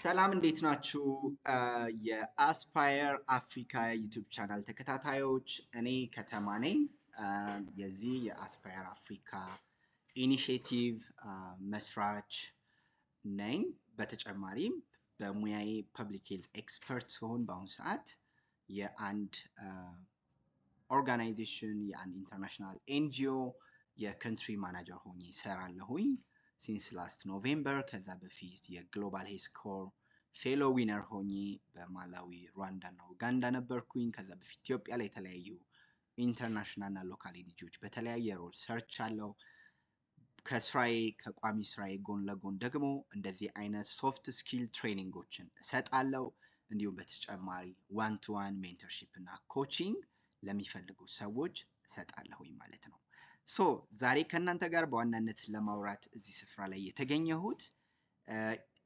ሰላም እንዴት ናችሁ? የአስፓየር አፍሪካ ዩቲዩብ ቻናል ተከታታዮች፣ እኔ ከተማ ነኝ። የዚህ የአስፓየር አፍሪካ ኢኒሼቲቭ መስራች ነኝ። በተጨማሪም በሙያዬ ፐብሊክ ሄልት ኤክስፐርት ሲሆን በአሁኑ ሰዓት የአንድ ኦርጋናይዜሽን የአንድ ኢንተርናሽናል ኤንጂኦ የካንትሪ ማናጀር ሆኜ እሰራለሁኝ። ሲንስ ላስት ኖቬምበር ከዛ በፊት የግሎባል ሄልዝ ኮር ፌሎ ዊነር ሆኜ በማላዊ ሩዋንዳ እና ኡጋንዳ ነበርኩኝ። ከዛ በፊት ኢትዮጵያ ላይ የተለያዩ ኢንተርናሽናል እና ሎካል ኤንጂኦዎች በተለያየ ሮል ሰርች አለው። ከስራዬ ከቋሚ ስራዬ ጎን ለጎን ደግሞ እንደዚህ አይነት ሶፍት ስኪል ትሬኒንጎችን እሰጣለሁ። እንዲሁም በተጨማሪ ዋን ቱ ዋን ሜንተርሺፕ እና ኮቺንግ ለሚፈልጉ ሰዎች እሰጣለሁኝ ማለት ነው። ሶ ዛሬ ከእናንተ ጋር በዋናነት ለማውራት እዚህ ስፍራ ላይ የተገኘሁት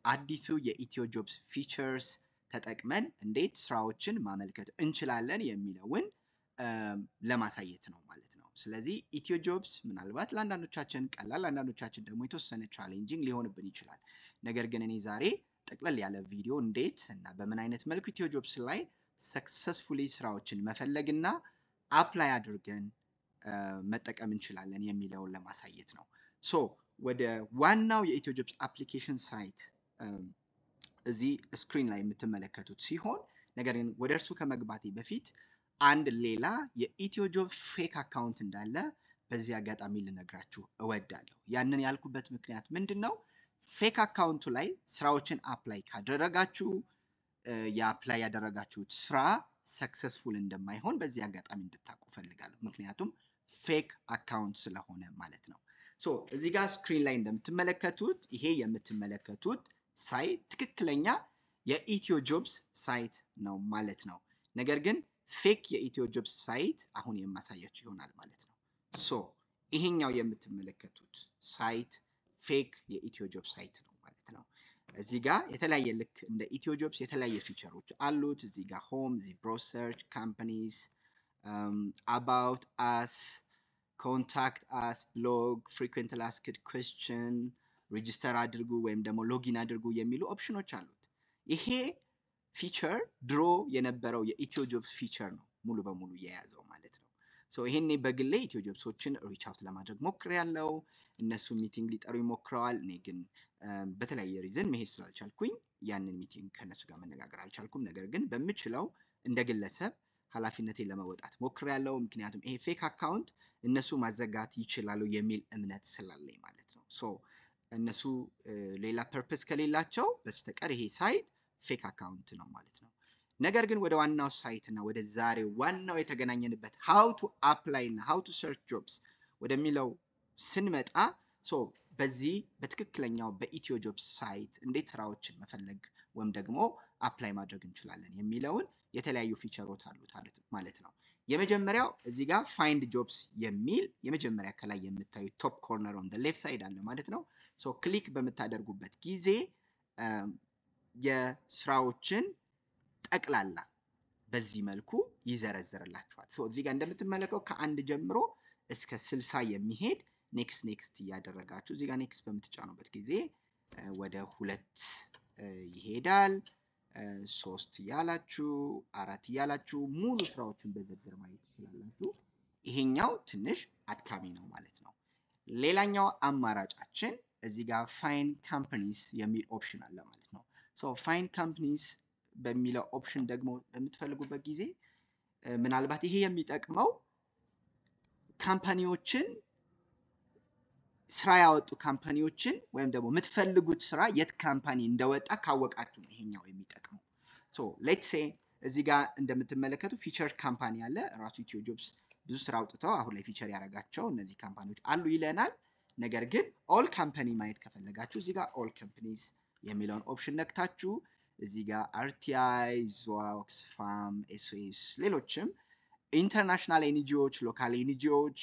አዲሱ የኢትዮ ጆብስ ፊቸርስ ተጠቅመን እንዴት ስራዎችን ማመልከት እንችላለን የሚለውን ለማሳየት ነው ማለት ነው። ስለዚህ ኢትዮ ጆብስ ምናልባት ለአንዳንዶቻችን ቀላል፣ ለአንዳንዶቻችን ደግሞ የተወሰነ ቻሌንጂንግ ሊሆንብን ይችላል። ነገር ግን እኔ ዛሬ ጠቅለል ያለ ቪዲዮ እንዴት እና በምን አይነት መልኩ ኢትዮ ጆብስ ላይ ሰክሰስፉሊ ስራዎችን መፈለግና አፕላይ አድርገን መጠቀም እንችላለን የሚለውን ለማሳየት ነው። ሶ ወደ ዋናው የኢትዮ ጆብስ አፕሊኬሽን ሳይት እዚህ ስክሪን ላይ የምትመለከቱት ሲሆን፣ ነገር ግን ወደ እርሱ ከመግባቴ በፊት አንድ ሌላ የኢትዮ ጆብስ ፌክ አካውንት እንዳለ በዚህ አጋጣሚ ልነግራችሁ እወዳለሁ። ያንን ያልኩበት ምክንያት ምንድን ነው? ፌክ አካውንቱ ላይ ስራዎችን አፕላይ ካደረጋችሁ የአፕላይ ያደረጋችሁት ስራ ሰክሰስፉል እንደማይሆን በዚህ አጋጣሚ እንድታውቁ ፈልጋለሁ። ምክንያቱም ፌክ አካውንት ስለሆነ ማለት ነው። ሶ እዚህ ጋር ስክሪን ላይ እንደምትመለከቱት ይሄ የምትመለከቱት ሳይት ትክክለኛ የኢትዮ ጆብስ ሳይት ነው ማለት ነው። ነገር ግን ፌክ የኢትዮ ጆብስ ሳይት አሁን የማሳያችሁ ይሆናል ማለት ነው። ሶ ይሄኛው የምትመለከቱት ሳይት ፌክ የኢትዮ ጆብስ ሳይት ነው ማለት ነው። እዚህ ጋር የተለያየ ልክ እንደ ኢትዮ ጆብስ የተለያየ ፊቸሮች አሉት። እዚህ ጋር ሆም፣ እዚህ ብሮዝ ሰርች፣ ካምፓኒስ፣ አባውት አስ፣ ኮንታክት አስ፣ ብሎግ፣ ፍሪኩዌንትሊ አስክድ ኩዌስችን፣ ሬጂስተር አድርጉ ወይም ደግሞ ሎጊን አድርጉ የሚሉ ኦፕሽኖች አሉት። ይሄ ፊቸር ድሮ የነበረው የኢትዮ ጆብስ ፊቸር ነው ሙሉ በሙሉ የያዘው ማለት ነው። ሶ ይሄኔ በግሌ ኢትዮ ጆብሶችን ሪች አውት ለማድረግ ሞክሬያለሁ። እነሱ ሚቲንግ ሊጠሩ ይሞክረዋል። እኔ ግን በተለያየ ሪዝን መሄድ ስላልቻልኩኝ ያንን ሚቲንግ ከነሱ ጋር መነጋገር አልቻልኩም። ነገር ግን በምችለው እንደ ግለሰብ ኃላፊነቴን ለመወጣት ሞክሬያለሁ። ምክንያቱም ይሄ ፌክ አካውንት እነሱ ማዘጋት ይችላሉ የሚል እምነት ስላለኝ ማለት ነው። ሶ እነሱ ሌላ ፐርፐስ ከሌላቸው በስተቀር ይሄ ሳይት ፌክ አካውንት ነው ማለት ነው። ነገር ግን ወደ ዋናው ሳይት እና ወደ ዛሬው ዋናው የተገናኘንበት ሃው ቱ አፕላይ እና ሃው ቱ ሰርች ጆብስ ወደሚለው ስንመጣ በዚህ በትክክለኛው በኢትዮ ጆብስ ሳይት እንዴት ስራዎችን መፈለግ ወይም ደግሞ አፕላይ ማድረግ እንችላለን የሚለውን የተለያዩ ፊቸሮች አሉት ማለት ነው። የመጀመሪያው እዚህ ጋር ፋይንድ ጆብስ የሚል የመጀመሪያ ከላይ የምታዩት ቶፕ ኮርነር ኦን ዘ ሌፍት ሳይድ አለ ማለት ነው። ሶ ክሊክ በምታደርጉበት ጊዜ የስራዎችን ጠቅላላ በዚህ መልኩ ይዘረዝርላችኋል። ሶ እዚህ ጋር እንደምትመለከው ከአንድ ጀምሮ እስከ 60 የሚሄድ ኔክስት እያደረጋችሁ እዚህ ጋር ኔክስት በምትጫኑበት ጊዜ ወደ 2 ይሄዳል። 3 እያላችሁ 4 እያላችሁ ሙሉ ስራዎችን በዝርዝር ማየት ትችላላችሁ። ይሄኛው ትንሽ አድካሚ ነው ማለት ነው። ሌላኛው አማራጫችን እዚህ ጋር ፋይንድ ካምፓኒስ የሚል ኦፕሽን አለ ማለት ነው። ሶ ፋይንድ ካምፓኒስ በሚለው ኦፕሽን ደግሞ በምትፈልጉበት ጊዜ ምናልባት ይሄ የሚጠቅመው ካምፓኒዎችን ስራ ያወጡ ካምፓኒዎችን ወይም ደግሞ የምትፈልጉት ስራ የት ካምፓኒ እንደወጣ ካወቃችሁ ነው ይሄኛው የሚጠቅመው። ሶ ሌትስ ሴይ እዚህ ጋር እንደምትመለከቱ ፊቸር ካምፓኒ አለ። ራሱ ኢትዮ ጆብስ ብዙ ስራ አውጥተው አሁን ላይ ፊቸር ያደረጋቸው እነዚህ ካምፓኒዎች አሉ ይለናል። ነገር ግን ኦል ካምፓኒ ማየት ከፈለጋችሁ እዚህ ጋር ኦል ካምፓኒስ የሚለውን ኦፕሽን ነክታችሁ እዚህ ጋር አርቲአይ፣ ዞዋ፣ ኦክስፋም፣ ኤስኦኤስ ሌሎችም ኢንተርናሽናል ኤንጂኦዎች፣ ሎካል ኤንጂኦዎች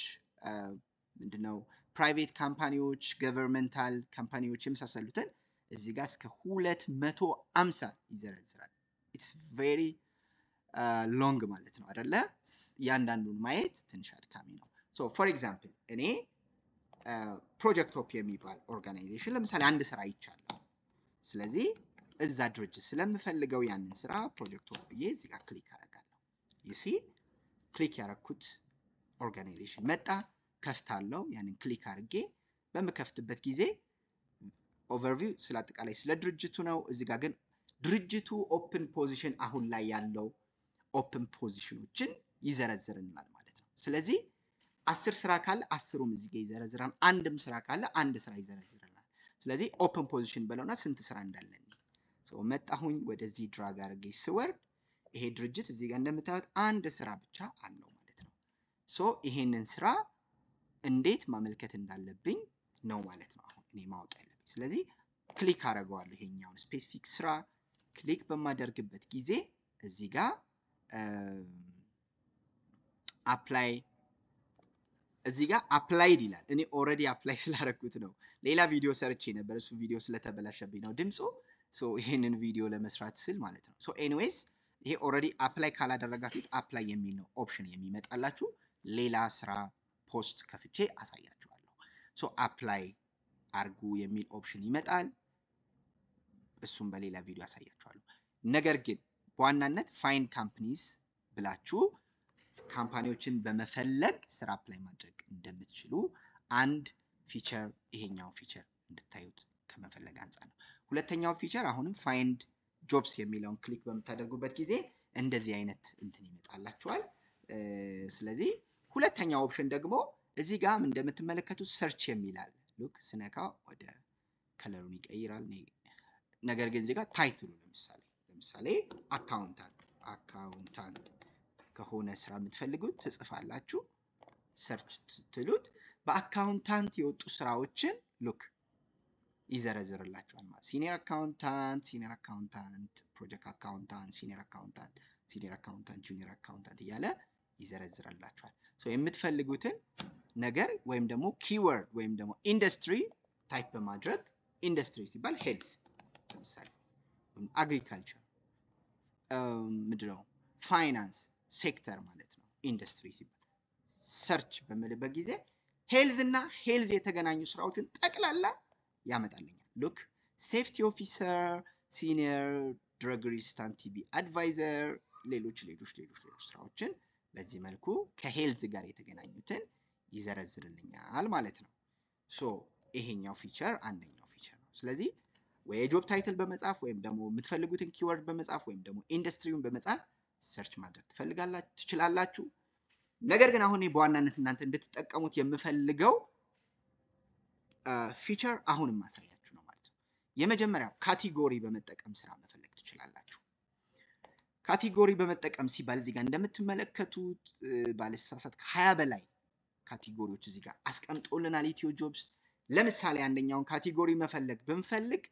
ምንድነው ፕራይቬት ካምፓኒዎች፣ ገቨርንመንታል ካምፓኒዎች የመሳሰሉትን እዚህ ጋር እስከ 250 ይዘረዝራል። ኢትስ ቬሪ ሎንግ ማለት ነው አይደለ? ያንዳንዱን ማየት ትንሽ አድካሚ ነው። ሶ ፎር ኤግዛምፕል እኔ ፕሮጀክት ሆፕ የሚባል ኦርጋናይዜሽን ለምሳሌ አንድ ስራ ይቻላል። ስለዚህ እዛ ድርጅት ስለምፈልገው ያንን ስራ ፕሮጀክት ወርክ ብዬ እዚህ ጋር ክሊክ አደርጋለሁ። you see ክሊክ ያደረኩት ኦርጋናይዜሽን መጣ፣ ከፍታለሁ። ያንን ክሊክ አድርጌ በመከፍትበት ጊዜ ኦቨርቪው ስለ አጠቃላይ ስለ ድርጅቱ ነው። እዚህ ጋር ግን ድርጅቱ ኦፕን ፖዚሽን አሁን ላይ ያለው ኦፕን ፖዚሽኖችን ይዘረዝርናል ማለት ነው። ስለዚህ 10 ስራ ካለ 10ም እዚህ ጋር ይዘረዝራል። አንድም ስራ ካለ አንድ ስራ ይዘረዝርናል። ስለዚህ ኦፕን ፖዚሽን በለውና ስንት ስራ እንዳለን መጣሁኝ። ወደዚህ ድራግ አድርጌ ስወርድ ይሄ ድርጅት እዚህ ጋር እንደምታዩት አንድ ስራ ብቻ አለው ማለት ነው። ይሄንን ስራ እንዴት ማመልከት እንዳለብኝ ነው ማለት ነው አሁን እኔ ማወቅ ያለብኝ። ስለዚህ ክሊክ አደርገዋለሁ። ይሄኛውን ስፔሲፊክ ስራ ክሊክ በማደርግበት ጊዜ እዚህ ጋር አፕላይ እዚህ ጋር አፕላይድ ይላል። እኔ ኦልሬዲ አፕላይ ስላደረኩት ነው። ሌላ ቪዲዮ ሰርቼ ነበር፣ እሱ ቪዲዮ ስለተበላሸብኝ ነው ድምፁ። ይሄንን ቪዲዮ ለመስራት ስል ማለት ነው። ኤኒዌይስ ይሄ ኦልሬዲ አፕላይ ካላደረጋችሁት አፕላይ የሚል ነው ኦፕሽን የሚመጣላችሁ። ሌላ ስራ ፖስት ከፍቼ አሳያችኋለሁ። አፕላይ አርጉ የሚል ኦፕሽን ይመጣል። እሱም በሌላ ቪዲዮ አሳያችኋለሁ። ነገር ግን በዋናነት ፋይንድ ካምፓኒስ ብላችሁ ካምፓኒዎችን በመፈለግ ስራ አፕላይ ማድረግ እንደምትችሉ አንድ ፊቸር ይሄኛው ፊቸር እንድታዩት ከመፈለግ አንፃር ነው። ሁለተኛው ፊቸር አሁንም ፋይንድ ጆብስ የሚለውን ክሊክ በምታደርጉበት ጊዜ እንደዚህ አይነት እንትን ይመጣላችኋል። ስለዚህ ሁለተኛው ኦፕሽን ደግሞ እዚህ ጋር እንደምትመለከቱት ሰርች የሚላል ሉክ ስነካ ወደ ከለሩን ይቀይራል። ነገር ግን እዚህ ጋር ታይትሉ ለምሳሌ አካውንታንት ከሆነ ስራ የምትፈልጉት ትጽፋላችሁ። ሰርች ትሉት በአካውንታንት የወጡ ስራዎችን ሉክ ይዘረዝርላችኋል ማለት ሲኒየር አካውንታንት፣ ፕሮጀክት አካውንታንት፣ ሲኒየር አካውንታንት፣ ጁኒየር አካውንታንት እያለ ይዘረዝርላችኋል። የምትፈልጉትን ነገር ወይም ደግሞ ኪወርድ ወይም ደግሞ ኢንዱስትሪ ታይፕ በማድረግ ኢንዱስትሪ ሲባል ሄልዝ ለምሳሌ አግሪካልቸር ምንድነው ፋይናንስ ሴክተር ማለት ነው። ኢንዱስትሪ ሲባል ሰርች በምልበት ጊዜ ሄልዝ እና ሄልዝ የተገናኙ ስራዎችን ጠቅላላ ያመጣልኛል። ሉክ ሴፍቲ ኦፊሰር፣ ሲኒየር ድረግ ሬዚስታንት ቲቢ አድቫይዘር፣ ሌሎች ስራዎችን በዚህ መልኩ ከሄልዝ ጋር የተገናኙትን ይዘረዝርልኛል ማለት ነው። ይሄኛው ፊቸር አንደኛው ፊቸር ነው። ስለዚህ ወይ የጆብ ታይትል በመጻፍ ወይም ደግሞ የምትፈልጉትን ኪወርድ በመጻፍ ወይም ደግሞ ኢንዱስትሪውን በመጻፍ ሰርች ማድረግ ትችላላችሁ። ነገር ግን አሁን በዋናነት እናንተ እንድትጠቀሙት የምፈልገው ፊቸር አሁንም ማሳያችሁ ነው ማለት ነው። የመጀመሪያው ካቴጎሪ በመጠቀም ስራ መፈለግ ትችላላችሁ። ካቴጎሪ በመጠቀም ሲባል እዚህ ጋር እንደምትመለከቱት ባለሳሳት ከ20 በላይ ካቴጎሪዎች እዚህ ጋር አስቀምጦልናል ኢትዮ ጆብስ። ለምሳሌ አንደኛውን ካቴጎሪ መፈለግ ብንፈልግ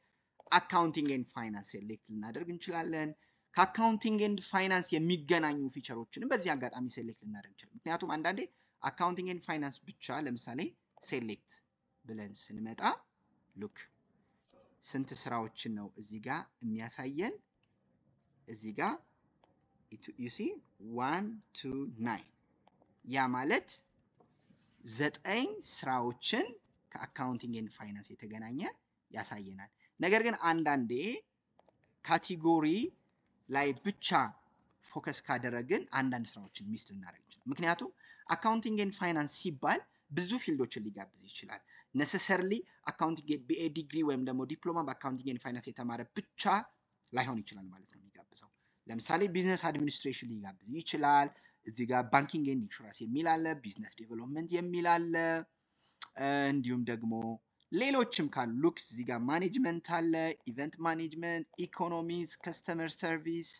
አካውንቲንግ ኤንድ ፋይናንስ ሴሌክት ልናደርግ እንችላለን። ከአካውንቲንግ ኤንድ ፋይናንስ የሚገናኙ ፊቸሮችንም በዚህ አጋጣሚ ሴሌክት ልናደርግ እንችላለን። ምክንያቱም አንዳንዴ አካውንቲንግ ኤንድ ፋይናንስ ብቻ ለምሳሌ ሴሌክት ብለን ስንመጣ ሉክ ስንት ስራዎችን ነው እዚህ ጋር የሚያሳየን። እዚህ ጋር you see 1 2 9 ያ ማለት 9 ስራዎችን ከአካውንቲንግ ኤንድ ፋይናንስ የተገናኘ ያሳየናል። ነገር ግን አንዳንዴ ካቴጎሪ ላይ ብቻ ፎከስ ካደረግን አንዳንድ ስራዎችን ሚስ ልናደርግ እንችላለን። ምክንያቱም አካውንቲንግ ኤንድ ፋይናንስ ሲባል ብዙ ፊልዶችን ሊጋብዝ ይችላል። ነሰሰርሊ አካውንቲንግ ቢኤ ዲግሪ ወይም ደግሞ ዲፕሎማ በአካውንቲንግ ኤንድ ፋይናንስ የተማረ ብቻ ላይሆን ይችላል ማለት ነው የሚጋብዘው። ለምሳሌ ቢዝነስ አድሚኒስትሬሽን ሊጋብዝ ይችላል። እዚህ ጋር ባንኪንግ ኤንድ ኢንሹራንስ የሚል አለ፣ ቢዝነስ ዴቨሎፕመንት የሚል አለ፣ እንዲሁም ደግሞ ሌሎችም ካሉ ሉክ እዚህ ጋር ማኔጅመንት አለ፣ ኢቨንት ማኔጅመንት፣ ኢኮኖሚክስ፣ ከስተመር ሰርቪስ፣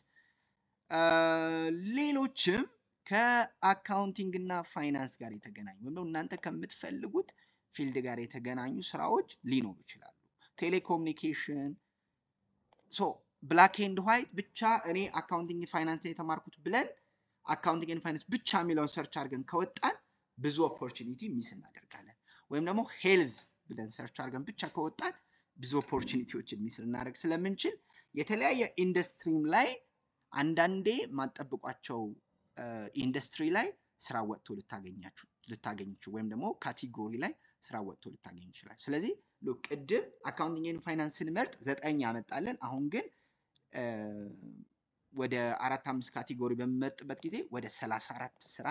ሌሎችም ከአካውንቲንግ እና ፋይናንስ ጋር የተገናኙ ወይም እናንተ ከምትፈልጉት ፊልድ ጋር የተገናኙ ስራዎች ሊኖሩ ይችላሉ። ቴሌኮሙኒኬሽን ብላክ ኤንድ ዋይት ብቻ እኔ አካውንቲንግ ፋይናንስ የተማርኩት ብለን አካውንቲንግ ኤንድ ፋይናንስ ብቻ የሚለውን ሰርች አድርገን ከወጣን ብዙ ኦፖርቹኒቲ ሚስ እናደርጋለን። ወይም ደግሞ ሄልዝ ብለን ሰርች አድርገን ብቻ ከወጣን ብዙ ኦፖርቹኒቲዎችን ሚስ ልናደርግ ስለምንችል የተለያየ ኢንዱስትሪም ላይ አንዳንዴ ማጠብቋቸው ኢንዱስትሪ ላይ ስራ ወጥቶ ልታገኙ ወይም ደግሞ ካቴጎሪ ላይ ስራ ወጥቶ ልታገኙ ይችላል። ስለዚህ ቅድም አካውንቲንግ ኤንድ ፋይናንስን መርጥ 9 ያመጣለን። አሁን ግን ወደ 4-5 ካቴጎሪ በሚመጥበት ጊዜ ወደ 34 ስራ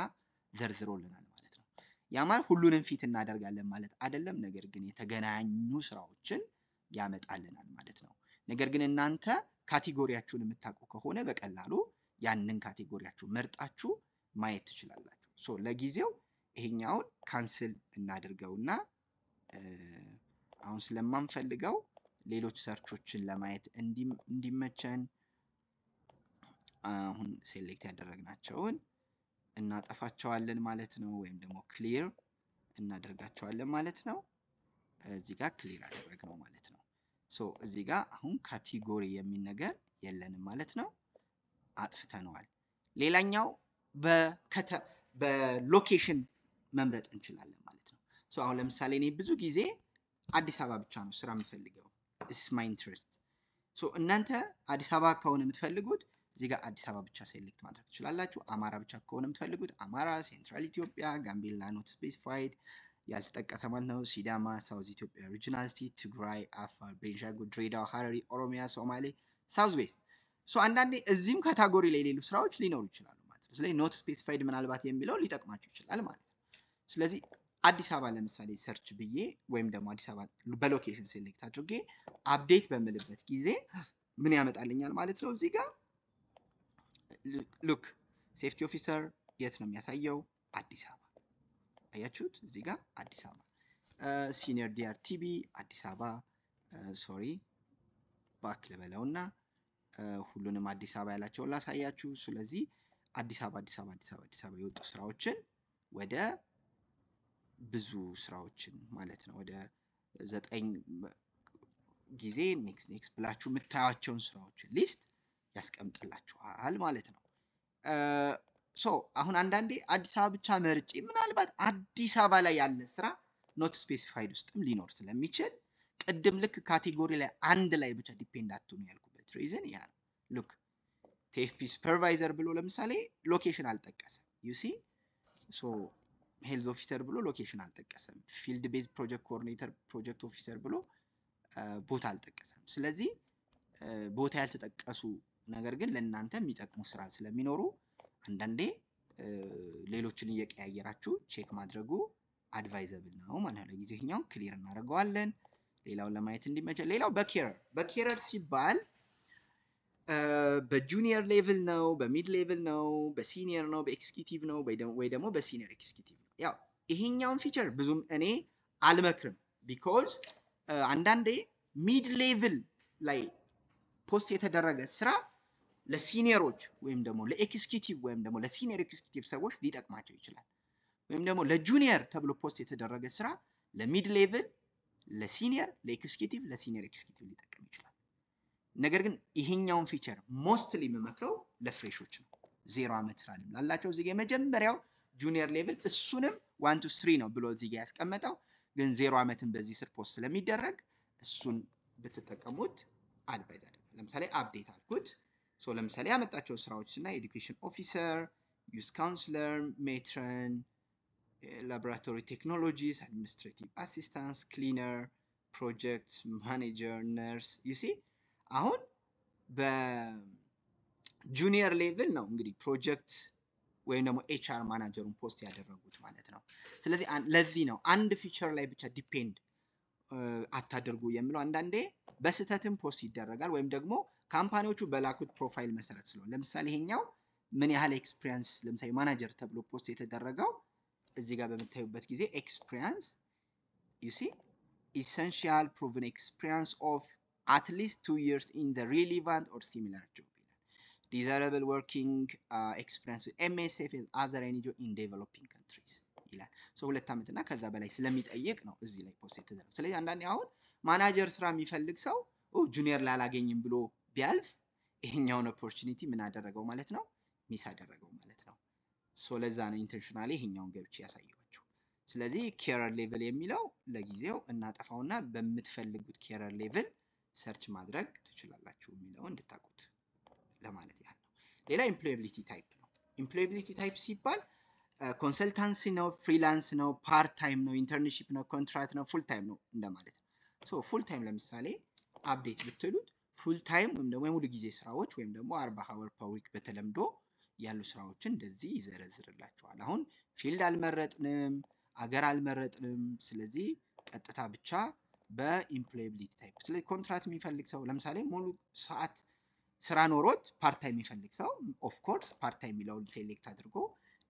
ዘርዝሮልናል ማለት ነው። ያ ማለት ሁሉንም ፊት እናደርጋለን ማለት አይደለም፣ ነገር ግን የተገናኙ ስራዎችን ያመጣልናል ማለት ነው። ነገር ግን እናንተ ካቴጎሪያችሁን የምታውቁ ከሆነ በቀላሉ ያንን ካቴጎሪያችሁ መርጣችሁ ማየት ትችላላችሁ። ሶ ለጊዜው ይሄኛውን ካንስል እናድርገውና አሁን ስለማንፈልገው ሌሎች ሰርቾችን ለማየት እንዲመቸን አሁን ሴሌክት ያደረግናቸውን እናጠፋቸዋለን ማለት ነው፣ ወይም ደግሞ ክሊር እናደርጋቸዋለን ማለት ነው። እዚህ ጋር ክሊር አደረግነው ማለት ነው። ሶ እዚህ ጋር አሁን ካቴጎሪ የሚል ነገር የለንም ማለት ነው፣ አጥፍተነዋል። ሌላኛው በሎኬሽን መምረጥ እንችላለን ማለት ነው። ሶ አሁን ለምሳሌ እኔ ብዙ ጊዜ አዲስ አበባ ብቻ ነው ስራ የምፈልገው፣ ኢትስ ማይ ኢንትረስት። ሶ እናንተ አዲስ አበባ ከሆነ የምትፈልጉት እዚህ ጋር አዲስ አበባ ብቻ ሴሌክት ማድረግ ትችላላችሁ። አማራ ብቻ ከሆነ የምትፈልጉት አማራ፣ ሴንትራል ኢትዮጵያ፣ ጋምቤላ ኖት ስፔሲፋይድ ያልተጠቀሰ ማለት ነው፣ ሲዳማ፣ ሳውዝ ኢትዮጵያ ሪጂናል ስቴት፣ ትግራይ፣ አፋር፣ ቤንሻንጉል፣ ድሬዳዋ፣ ሀረሪ፣ ኦሮሚያ፣ ሶማሌ፣ ሳውዝ ዌስት። ሶ አንዳንዴ እዚህም ካታጎሪ ላይ ሌሉ ስራዎች ሊኖሩ ይችላሉ ማለት ነው። ስለዚህ ኖት ስፔሲፋይድ ምናልባት የሚለው ሊጠቅማችሁ ይችላል ማለት ነው። ስለዚህ አዲስ አበባ ለምሳሌ ሰርች ብዬ ወይም ደግሞ አዲስ አበባ በሎኬሽን ሴሌክት አድርጌ አፕዴት በምልበት ጊዜ ምን ያመጣልኛል ማለት ነው። እዚህ ጋር ሉክ ሴፍቲ ኦፊሰር የት ነው የሚያሳየው? አዲስ አበባ። አያችሁት? እዚህ ጋር አዲስ አበባ። ሲኒየር ዲአርቲቢ አዲስ አበባ። ሶሪ ባክ ልበለውና ሁሉንም አዲስ አበባ ያላቸውን ላሳያችሁ። ስለዚህ አዲስ አበባ አዲስ አበባ አዲስ አበባ አዲስ አበባ የወጡ ስራዎችን ወደ ብዙ ስራዎችን ማለት ነው ወደ 9 ጊዜ ኔክስት ብላችሁ የምታዩቸውን ስራዎችን ሊስት ያስቀምጥላችኋል ማለት ነው። ሶ አሁን አንዳንዴ አዲስ አበባ ብቻ መርጬ ምናልባት አዲስ አበባ ላይ ያለ ስራ ኖት ስፔሲፋይድ ውስጥም ሊኖር ስለሚችል ቅድም ልክ ካቴጎሪ ላይ አንድ ላይ ብቻ ዲፔንድ አትሆኑ ያልኩበት ሪዝን ያ ነው። ሉክ ቲኤፍፒ ሱፐርቫይዘር ብሎ ለምሳሌ ሎኬሽን አልጠቀሰም። ዩ ሲ ሶ ሄልዝ ኦፊሰር ብሎ ሎኬሽን አልጠቀሰም። ፊልድ ቤዝ ፕሮጀክት ኮኦርዲኔተር ፕሮጀክት ኦፊሰር ብሎ ቦታ አልጠቀሰም። ስለዚህ ቦታ ያልተጠቀሱ ነገር ግን ለእናንተ የሚጠቅሙ ስራ ስለሚኖሩ አንዳንዴ ሌሎችን እየቀያየራችሁ ቼክ ማድረጉ አድቫይዘብል ነው ማለት ነው። ለጊዜው ይሄኛው ክሊር እናደርገዋለን። ሌላውን ለማየት እንዲመቸን ሌላው በኬረር ሲባል በጁኒየር ሌቭል ነው፣ በሚድ ሌቭል ነው፣ በሲኒየር ነው፣ በኤክስኪዩቲቭ ነው ወይ ደግሞ በሲኒየር ኤክስኪዩቲቭ ነው። ያው ይሄኛውን ፊቸር ብዙም እኔ አልመክርም። ቢኮዝ አንዳንዴ ሚድ ሌቭል ላይ ፖስት የተደረገ ስራ ለሲኒየሮች ወይም ደግሞ ለኤክስኪዩቲቭ ወይም ደግሞ ለሲኒየር ኤክስኪዩቲቭ ሰዎች ሊጠቅማቸው ይችላል። ወይም ደግሞ ለጁኒየር ተብሎ ፖስት የተደረገ ስራ ለሚድ ሌቭል፣ ለሲኒየር፣ ለኤክስኪዩቲቭ፣ ለሲኒየር ኤክስኪዩቲቭ ሊጠቅም ይችላል። ነገር ግን ይሄኛውን ፊቸር ሞስትሊ የምመክረው ለፍሬሾች ነው። 0 ዓመት ስራ ላላቸው እዚህ ጋር የመጀመሪያው ጁኒየር ሌቭል እሱንም 1 to 3 ነው ብሎ እዚህ ጋር ያስቀመጠው፣ ግን 0 ዓመትን በዚህ ስር ፖስት ስለሚደረግ እሱን ብትጠቀሙት አድቫይዝ አደረገ። ለምሳሌ አፕዴት አልኩት። ሶ ለምሳሌ ያመጣቸው ስራዎች እና ኤዱኬሽን ኦፊሰር፣ ዩዝ ካውንስለር፣ ሜትረን፣ ላቦራቶሪ ቴክኖሎጂስ፣ አድሚኒስትሬቲቭ አሲስታንስ፣ ክሊነር፣ ፕሮጀክት ማኔጀር፣ ነርስ። ዩ ሲ አሁን በጁኒየር ሌቭል ነው እንግዲህ ፕሮጀክት ወይም ደግሞ ኤችአር ማናጀሩን ፖስት ያደረጉት ማለት ነው። ስለዚህ ለዚህ ነው አንድ ፊቸር ላይ ብቻ ዲፔንድ አታደርጉ የሚለው። አንዳንዴ በስህተትም ፖስት ይደረጋል ወይም ደግሞ ካምፓኒዎቹ በላኩት ፕሮፋይል መሰረት ስለሆነ፣ ለምሳሌ ይሄኛው ምን ያህል ኤክስፒሪየንስ ለምሳሌ ማናጀር ተብሎ ፖስት የተደረገው እዚህ ጋር በምታዩበት ጊዜ ኤክስፒሪየንስ ዩ ሲ ኢሰንሻል ፕሩቭን ኤክስፒሪየንስ ኦፍ at least 2 years in the relevant or similar job. Desirable working experience with MSF and other NGO in developing countries ይላል። ሶ 2 ዓመት እና ከዛ በላይ ስለሚጠይቅ ነው እዚህ ላይ ፖስት የተደረገው። ስለዚህ አንዳንዴ አሁን ማናጀር ስራ የሚፈልግ ሰው ጁኒየር ላላገኝም ብሎ ቢያልፍ ይሄኛውን ኦፖርቹኒቲ ምን አደረገው ማለት ነው? ሚስ አደረገው ማለት ነው። ሶ ለዛ ነው ኢንቴንሽናሊ ይሄኛውን ገብቼ ያሳየዋችሁ። ስለዚህ ኬረር ሌቭል የሚለው ለጊዜው እናጠፋውና በምትፈልጉት ኬረር ሌቭል ሰርች ማድረግ ትችላላችሁ የሚለው እንድታቁት ለማለት ያህል ነው። ሌላ ኢምፕሎያቢሊቲ ታይፕ ነው። ኢምፕሎያቢሊቲ ታይፕ ሲባል ኮንሰልታንሲ ነው፣ ፍሪላንስ ነው፣ ፓርት ታይም ነው፣ ኢንተርንሺፕ ነው፣ ኮንትራክት ነው፣ ፉል ታይም ነው እንደማለት ነው። ሶ ፉል ታይም ለምሳሌ አፕዴት ብትሉት ፉል ታይም ወይም ደግሞ የሙሉ ጊዜ ስራዎች ወይም ደግሞ 40 hour per week በተለምዶ ያሉ ስራዎችን እንደዚህ ይዘረዝርላችኋል። አሁን ፊልድ አልመረጥንም፣ አገር አልመረጥንም። ስለዚህ ቀጥታ ብቻ በኢምፕሎያቢሊቲ ታይፕ። ስለዚህ ኮንትራት የሚፈልግ ሰው ለምሳሌ ሙሉ ሰዓት ስራ ኖሮት ፓርት ታይም የሚፈልግ ሰው ኦፍ ኮርስ ፓርት ታይም የሚለውን ሴሌክት አድርጎ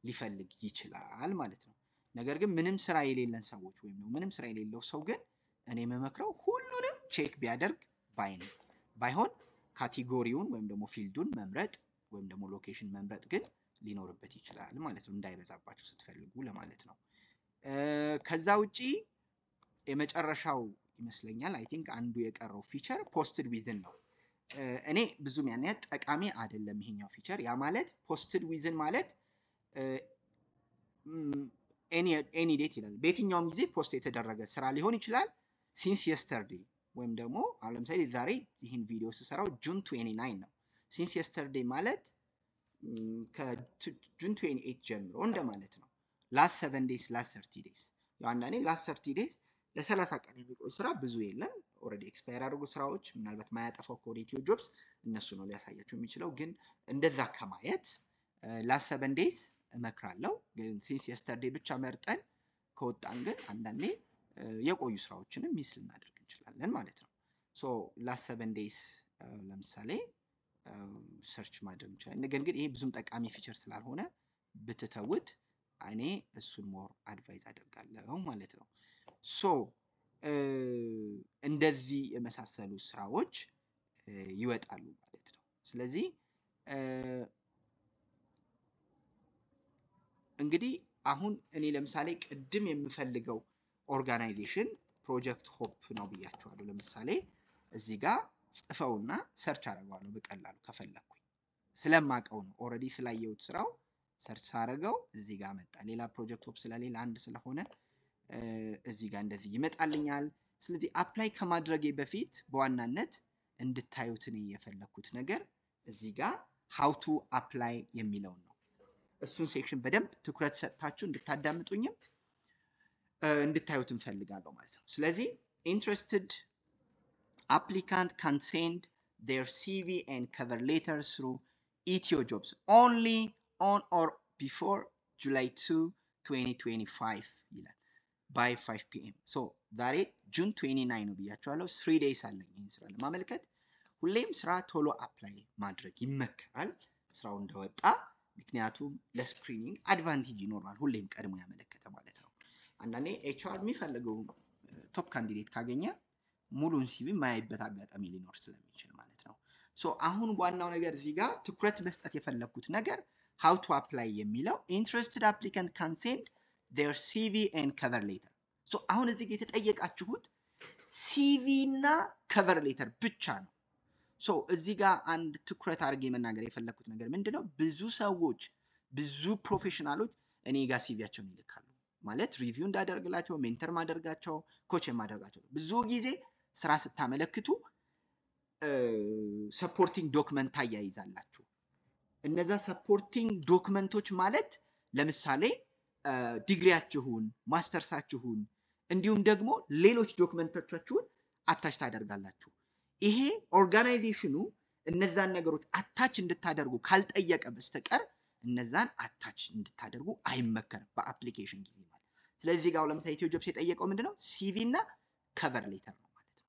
ሊፈልግ ይችላል ማለት ነው። ነገር ግን ምንም ስራ የሌለን ሰዎች ወይም ደግሞ ምንም ስራ የሌለው ሰው ግን እኔ የምመክረው ሁሉንም ቼክ ቢያደርግ ባይ ነኝ። ባይሆን ካቴጎሪውን ወይም ደግሞ ፊልዱን መምረጥ ወይም ደግሞ ሎኬሽን መምረጥ ግን ሊኖርበት ይችላል ማለት ነው፣ እንዳይበዛባችሁ ስትፈልጉ ለማለት ነው። ከዛ ውጪ የመጨረሻው ይመስለኛል አይ ቲንክ አንዱ የቀረው ፊቸር ፖስትድ ዊዝን ነው። እኔ ብዙም ያን ያህል ጠቃሚ አይደለም ይሄኛው ፊቸር። ያ ማለት ፖስትድ ዊዝን ማለት ኤኒ ዴት ይላል። በየትኛውም ጊዜ ፖስት የተደረገ ስራ ሊሆን ይችላል። ሲንስ የስተርዴ ወይም ደግሞ አሁን ለምሳሌ ዛሬ ይህን ቪዲዮ ስሰራው ጁን 29 ነው። ሲንስ የስተርዴ ማለት ከጁን 28 ጀምሮ እንደማለት ነው። ላስት 7 ዴይስ ላስት 30 ዴይስ ያው አንዳንዴ ላስት 30 ዴይስ ለ30 ቀን የሚቆይ ስራ ብዙ የለም። ኦልሬዲ ኤክስፓየር አድርጎ ስራዎች ምናልባት ማያጠፋው ኮድ ኢትዮ ጆብስ እነሱ ነው ሊያሳያቸው የሚችለው። ግን እንደዛ ከማየት ላስት 7 ዴይስ እመክራለሁ። ግን ሲንስ የስተርዴ ብቻ መርጠን ከወጣን ግን አንዳንዴ የቆዩ ስራዎችንም ሚስ ልናደርግ እንችላለን ማለት ነው። ሶ ላስት 7 ዴይስ ለምሳሌ ሰርች ማድረግ እንችላለን። ነገር ግን ይሄ ብዙም ጠቃሚ ፊቸር ስላልሆነ ብትተውት እኔ እሱን ሞር አድቫይዝ አደርጋለሁ ማለት ነው። ሶ እንደዚህ የመሳሰሉ ስራዎች ይወጣሉ ማለት ነው። ስለዚህ እንግዲህ አሁን እኔ ለምሳሌ ቅድም የምፈልገው ኦርጋናይዜሽን ፕሮጀክት ሆፕ ነው ብያቸዋለሁ። ለምሳሌ እዚህ ጋር ጽፈውና ሰርች አደርገዋለሁ በቀላሉ ከፈለኩኝ ስለማቀው ነው። ኦልሬዲ ስላየሁት ስራው ሰርች ሳደርገው እዚህ ጋር መጣ። ሌላ ፕሮጀክት ሆፕ ስለሌላ አንድ ስለሆነ እዚህ ጋር እንደዚህ ይመጣልኛል። ስለዚህ አፕላይ ከማድረጌ በፊት በዋናነት እንድታዩት እኔ የፈለኩት ነገር እዚህ ጋር how to apply የሚለው ነው። እሱን ሴክሽን በደንብ ትኩረት ሰጥታችሁ እንድታዳምጡኝም እንድታዩት እንፈልጋለሁ ማለት ነው። ስለዚህ interested applicant can send their CV and cover letter through EtioJobs only on or before July 2, 2025 ይላል by 5 p.m. ሶ ዛሬ ጁን 29 ነው ብያችኋለሁ። 3 days አለኝ ይህን ስራ ለማመልከት። ሁሌም ስራ ቶሎ አፕላይ ማድረግ ይመከራል ስራው እንደወጣ፣ ምክንያቱም ለስክሪኒንግ አድቫንቴጅ ይኖራል ሁሌም ቀድሞ ያመለከተ ማለት ነው። አንዳንዴ ኤችአር የሚፈልገው ቶፕ ካንዲዴት ካገኘ ሙሉን ሲቪ ማያይበት አጋጣሚ ሊኖር ስለሚችል ማለት ነው። ሶ አሁን ዋናው ነገር እዚህ ጋር ትኩረት መስጠት የፈለኩት ነገር how to apply የሚለው interested applicant can send their CV and cover letter። ሶ አሁን እዚህ ጋር የተጠየቃችሁት CV እና cover letter ብቻ ነው። ሶ እዚህ ጋር አንድ ትኩረት አድርጌ መናገር የፈለኩት ነገር ምንድነው፣ ብዙ ሰዎች ብዙ ፕሮፌሽናሎች እኔ ጋር ሲቪያቸውን ይልካሉ ማለት ሪቪው እንዳደርግላቸው ሜንተር ማደርጋቸው ኮች ማደርጋቸው። ብዙ ጊዜ ስራ ስታመለክቱ ሰፖርቲንግ ዶክመንት ታያይዛላችሁ። እነዛ ሰፖርቲንግ ዶክመንቶች ማለት ለምሳሌ ዲግሪያችሁን፣ ማስተርሳችሁን እንዲሁም ደግሞ ሌሎች ዶክመንቶቻችሁን አታች ታደርጋላችሁ። ይሄ ኦርጋናይዜሽኑ እነዛን ነገሮች አታች እንድታደርጉ ካልጠየቀ በስተቀር እነዛን አታች እንድታደርጉ አይመከርም በአፕሊኬሽን ጊዜ ማለት። ስለዚህ ጋር ለምሳሌ ኢትዮ ጆብስ የጠየቀው ምንድነው ሲቪ እና ከቨር ሌተር ነው ማለት ነው።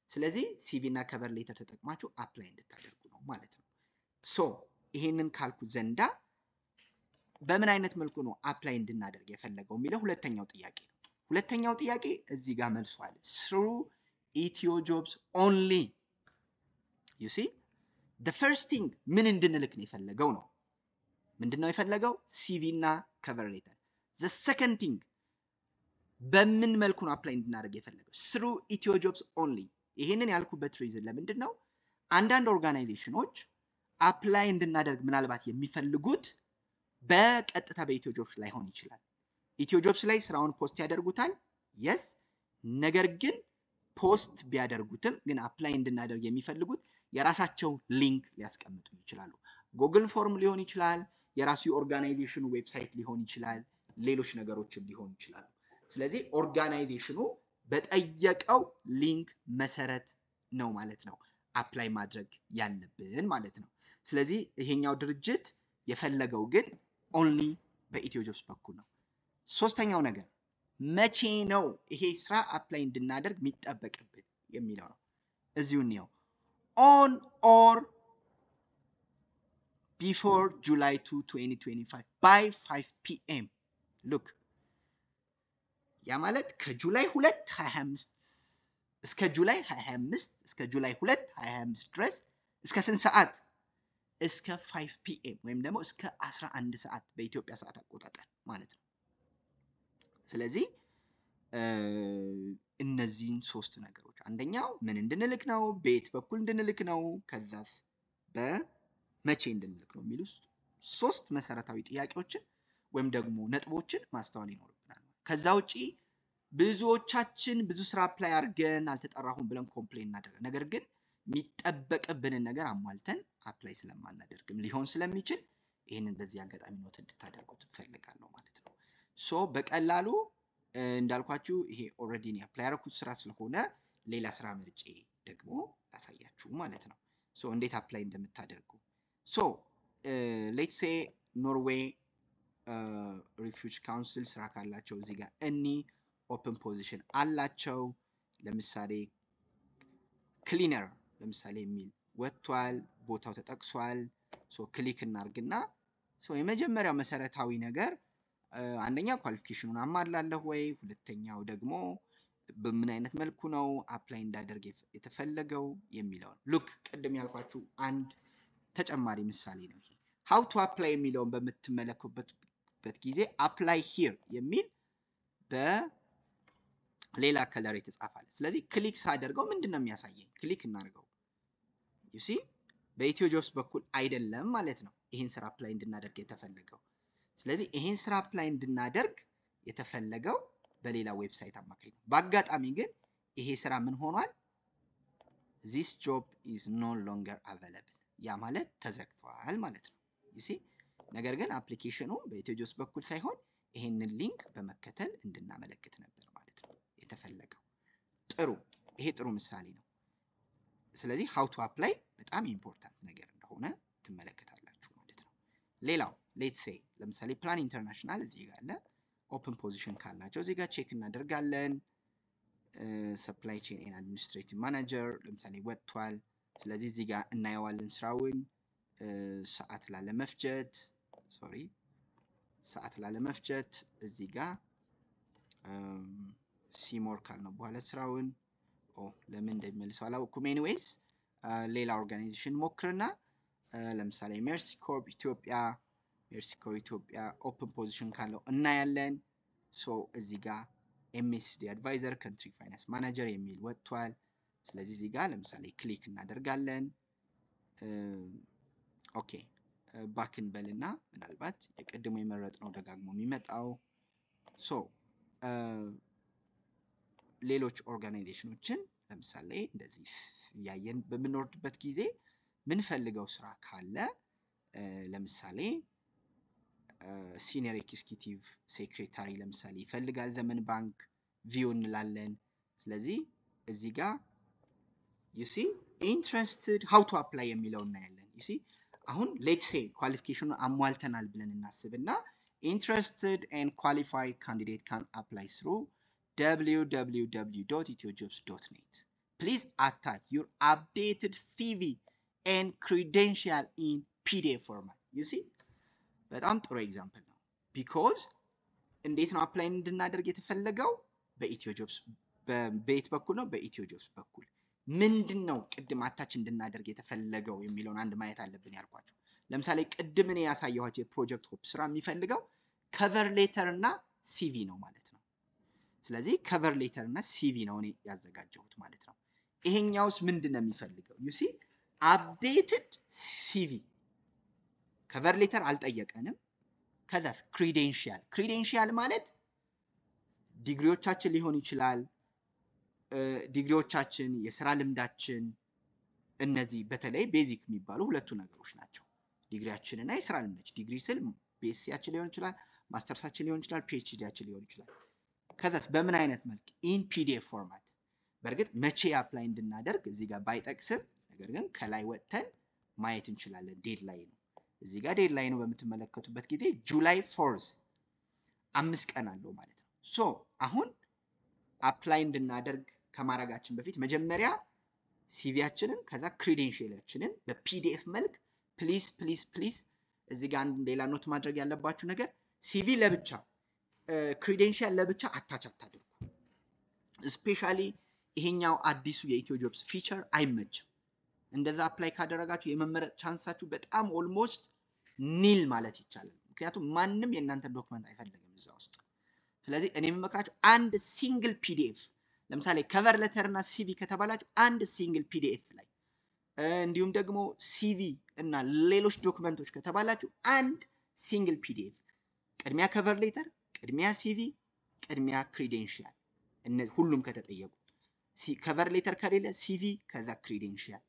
ስለዚህ ሲቪ እና ከቨር ሌተር ተጠቅማችሁ አፕላይ እንድታደርጉ ነው ማለት ነው። ሶ ይሄንን ካልኩ ዘንዳ በምን አይነት መልኩ ነው አፕላይ እንድናደርግ የፈለገው የሚለው ሁለተኛው ጥያቄ ነው። ሁለተኛው ጥያቄ እዚህ ጋር መልሱ አለ። through EtioJobs only you see the first thing ምን እንድንልክ ነው የፈለገው ነው። ምንድነው የፈለገው ሲቪ እና ከቨር ሌተር። the second thing በምን መልኩ ነው አፕላይ እንድናደርግ የፈለገው through EtioJobs only። ይሄንን ያልኩበት ሪዝን ለምንድነው አንዳንድ ኦርጋናይዜሽኖች አፕላይ እንድናደርግ ምናልባት የሚፈልጉት በቀጥታ በኢትዮጆብስ ላይ ሆን ይችላል። ኢትዮጆብስ ላይ ስራውን ፖስት ያደርጉታል yes። ነገር ግን ፖስት ቢያደርጉትም ግን አፕላይ እንድናደርግ የሚፈልጉት የራሳቸው ሊንክ ሊያስቀምጡ ይችላሉ። ጉግል ፎርም ሊሆን ይችላል፣ የራሱ ኦርጋናይዜሽኑ ዌብሳይት ሊሆን ይችላል፣ ሌሎች ነገሮችም ሊሆን ይችላሉ። ስለዚህ ኦርጋናይዜሽኑ በጠየቀው ሊንክ መሰረት ነው ማለት ነው አፕላይ ማድረግ ያለብን ማለት ነው። ስለዚህ ይሄኛው ድርጅት የፈለገው ግን ኦንሊ በኢትዮ ጆብስ በኩል ነው። ሶስተኛው ነገር መቼ ነው ይሄ ስራ አፕላይ እንድናደርግ የሚጠበቅብን የሚለው ነው። እዚሁ ነው on or before July 2, 2025 by 5 p.m. look ያ ማለት ከጁላይ 2 25 እስከ ጁላይ 25 እስከ ጁላይ 2 25 ድረስ እስከ ስንት ሰዓት? እስከ 5 p.m. ወይም ደግሞ እስከ 11 ሰዓት በኢትዮጵያ ሰዓት አቆጣጠር ማለት ነው። ስለዚህ እነዚህን ሶስት ነገሮች አንደኛው ምን እንድንልክ ነው፣ በየት በኩል እንድንልክ ነው፣ ከዛስ በመቼ እንድንልክ ነው የሚሉ ሶስት መሰረታዊ ጥያቄዎችን ወይም ደግሞ ነጥቦችን ማስተዋል ይኖርብናል። ከዛ ውጪ ብዙዎቻችን ብዙ ስራ አፕላይ አድርገን አልተጠራሁም ብለን ኮምፕሌን እናደርጋለን። ነገር ግን የሚጠበቅብንን ነገር አሟልተን አፕላይ ስለማናደርግም ሊሆን ስለሚችል ይህንን በዚህ አጋጣሚ ኖት እንድታደርጉት እፈልጋለሁ ማለት ነው። ሶ በቀላሉ እንዳልኳችሁ ይሄ ኦልሬዲ ነው አፕላይ ያደረኩት ስራ ስለሆነ ሌላ ስራ ምርጬ ደግሞ ላሳያችሁ ማለት ነው። ሶ እንዴት አፕላይ እንደምታደርጉ ሶ ሌትስ ሴ ኖርዌይ ሪፊውጅ ካውንስል ስራ ካላቸው እዚህ ጋር እኒ ኦፕን ፖዚሽን አላቸው። ለምሳሌ ክሊነር ለምሳሌ የሚል ወጥቷል፣ ቦታው ተጠቅሷል። ሶ ክሊክ እናርግና ሶ የመጀመሪያው መሰረታዊ ነገር አንደኛ ኳሊፊኬሽኑን አሟላለሁ ወይ፣ ሁለተኛው ደግሞ በምን አይነት መልኩ ነው አፕላይ እንዳደርግ የተፈለገው የሚለው ነው። ሉክ ቅድም ያልኳችሁ አንድ ተጨማሪ ምሳሌ ነው ይሄ። ሃው ቱ አፕላይ የሚለውን በምትመለከቱበት ጊዜ አፕላይ ሂር የሚል በሌላ ከለር የተጻፋለ። ስለዚህ ክሊክ ሳደርገው ምንድነው የሚያሳየኝ? ክሊክ እናደርገው ዩ ሲ በኢትዮ ጆብስ በኩል አይደለም ማለት ነው ይሄን ስራ አፕላይ እንድናደርግ የተፈለገው። ስለዚህ ይሄን ስራ አፕላይ እንድናደርግ የተፈለገው በሌላ ዌብሳይት አማካኝ ነው። በአጋጣሚ ግን ይሄ ስራ ምን ሆኗል? this job is no longer available ያ ማለት ተዘግቷል ማለት ነው you see። ነገር ግን አፕሊኬሽኑ በኢትዮ ጆብስ በኩል ሳይሆን ይሄንን ሊንክ በመከተል እንድናመለክት ነበር ማለት ነው የተፈለገው። ጥሩ፣ ይሄ ጥሩ ምሳሌ ነው። ስለዚህ how to apply በጣም ኢምፖርታንት ነገር እንደሆነ ትመለከታላችሁ ማለት ነው። ሌላው ሌትስ ሴይ ለምሳሌ ፕላን ኢንተርናሽናል እዚህ ጋር አለ። ኦፕን ፖዚሽን ካላቸው እዚህ ጋር ቼክ እናደርጋለን። ሰፕላይ ቼን ኤንድ አድሚኒስትሬቲቭ ማናጀር ለምሳሌ ወጥቷል። ስለዚህ እዚህ ጋር እናየዋለን ስራውን። ሰዓት ላለመፍጀት ሰዓት ላለመፍጀት እዚህ ጋር ሲሞር ካልነው በኋላ ስራውን ለምን እንደሚመልሰው አላወኩም። ኤኒዌይስ ሌላ ኦርጋናይዜሽን ሞክርና ለምሳሌ ሜርሲ ኮርፕ ኢትዮጵያ ኦፕን ፖዚሽን ካለው እናያለን። ሶ እዚህ ጋር ኤምኤስዲ አድቫይዘር ካንትሪ ፋይናንስ ማናጀር የሚል ወጥቷል። ስለዚህ እዚህ ጋር ለምሳሌ ክሊክ እናደርጋለን። ኦኬ ባክን በልና ምናልባት የቀድሞ የመረጥነው ደጋግሞ የሚመጣው ሶ ሌሎች ኦርጋናይዜሽኖችን ለምሳሌ እንደዚህ ያየን በምንወርድበት ጊዜ ምን ፈልገው ስራ ካለ ለምሳሌ ሲኒየር ኤግዚኪዩቲቭ ሴክሬታሪ ለምሳሌ ይፈልጋል ዘመን ባንክ ቪው እንላለን። ስለዚህ እዚህ ጋር you see interested how to apply የሚለው እናያለን። you see አሁን let's say ኳሊፊኬሽኑን አሟልተናል ብለን እናስብና interested and qualified candidate can apply through www.ethojobs.net. Please attach your updated CV and credential in PDF format. You see? በጣም ጥሩ ኤግዛምፕል ነው። ቢኮዝ እንዴት ነው አፕላይ እንድናደርግ የተፈለገው? በኢትዮ ጆብስ በቤት በኩል ነው። በኢትዮ ጆብስ በኩል ምንድን ነው ቅድም አታች እንድናደርግ የተፈለገው የሚለውን አንድ ማየት አለብን ያልኳቸው። ለምሳሌ ቅድም እኔ ያሳየኋቸው የፕሮጀክት ሆፕ ስራ የሚፈልገው ከቨር ሌተር እና ሲቪ ነው ማለት ነው። ስለዚህ ከቨር ሌተር እና ሲቪ ነው እኔ ያዘጋጀሁት ማለት ነው። ይሄኛውስ ምንድን ነው የሚፈልገው? ዩ ሲ አፕዴትድ ሲቪ። ከቨር ሌተር አልጠየቀንም። ከዛ ክሬዴንሻል ማለት ዲግሪዎቻችን ሊሆን ይችላል። ዲግሪዎቻችን፣ የስራ ልምዳችን፣ እነዚህ በተለይ ቤዚክ የሚባሉ ሁለቱ ነገሮች ናቸው። ዲግሪያችን እና የስራ ልምዳችን። ዲግሪ ስል ቤሲያችን ሊሆን ይችላል፣ ማስተርሳችን ሊሆን ይችላል፣ ፒኤችዲያችን ሊሆን ይችላል። ከዛስ በምን አይነት መልክ? ኢን ፒዲኤፍ ፎርማት። በእርግጥ መቼ አፕላይ እንድናደርግ እዚህ ጋር ባይጠቅስም ነገር ግን ከላይ ወጥተን ማየት እንችላለን። ዴድላይኑ እዚህ ጋር ዴድላይኑ በምትመለከቱበት ጊዜ ጁላይ 4 5 ቀን አለው ማለት ነው። ሶ አሁን አፕላይ እንድናደርግ ከማድረጋችን በፊት መጀመሪያ ሲቪያችንን ከዛ ክሬዴንሺያላችንን በፒዲኤፍ መልክ ፕሊዝ እዚህ ጋር አንድ ሌላ ኖት ማድረግ ያለባችሁ ነገር ሲቪ ለብቻ ክሬዴንሺያል ለብቻ አታች አታድርጉ። ስፔሻሊ ይሄኛው አዲሱ የኢትዮ ጆብስ ፊቸር አይመችም። እንደዛ አፕላይ ካደረጋችሁ የመመረጥ ቻንሳችሁ በጣም ኦልሞስት ኒል ማለት ይቻላል። ምክንያቱም ማንም የእናንተ ዶክመንት አይፈልግም እዛ ውስጥ። ስለዚህ እኔ የምመክራችሁ አንድ ሲንግል ፒዲኤፍ ለምሳሌ ከቨር ሌተር እና ሲቪ ከተባላችሁ አንድ ሲንግል ፒዲኤፍ ላይ እንዲሁም ደግሞ ሲቪ እና ሌሎች ዶክመንቶች ከተባላችሁ አንድ ሲንግል ፒዲኤፍ ቅድሚያ ከቨር ሌተር፣ ቅድሚያ ሲቪ፣ ቅድሚያ ክሬዴንሺያል ሁሉም ከተጠየቁ ከቨር ሌተር ከሌለ ሲቪ ከዛ ክሬዴንሺያል